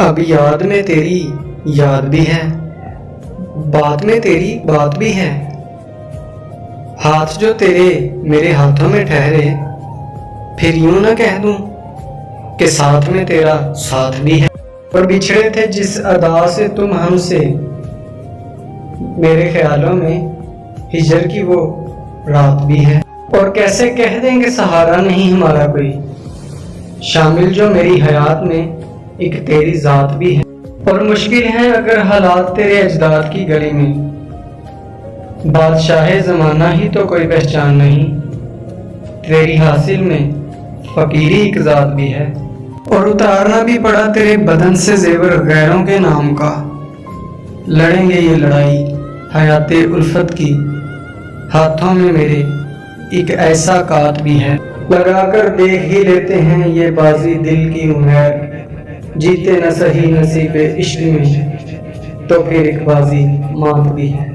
अब याद में तेरी याद भी है, बात में तेरी बात भी है। हाथ जो तेरे मेरे हाथों में ठहरे, फिर यूं ना कह दूं कि साथ में तेरा साथ भी है। और बिछड़े थे जिस अदा से तुम हमसे, मेरे ख्यालों में हिजर की वो रात भी है। और कैसे कह देंगे सहारा नहीं हमारा कोई, शामिल जो मेरी हयात में एक तेरी जात भी है। और मुश्किल है अगर हालात तेरे अजदाद की गली में, बादशाह ज़माना ही तो कोई पहचान नहीं, तेरी हासिल में फकीरी एक जात भी है। और उतारना भी पड़ा तेरे बदन से जेवर गैरों के नाम का, लड़ेंगे ये लड़ाई हयाते उल्फत की, हाथों में मेरे एक ऐसा कात भी है। लगाकर देख ही लेते हैं ये बाजी दिल की उम्र, जीते न सही नसीबे इश्क में तो फिर एक बाजी मात भी है।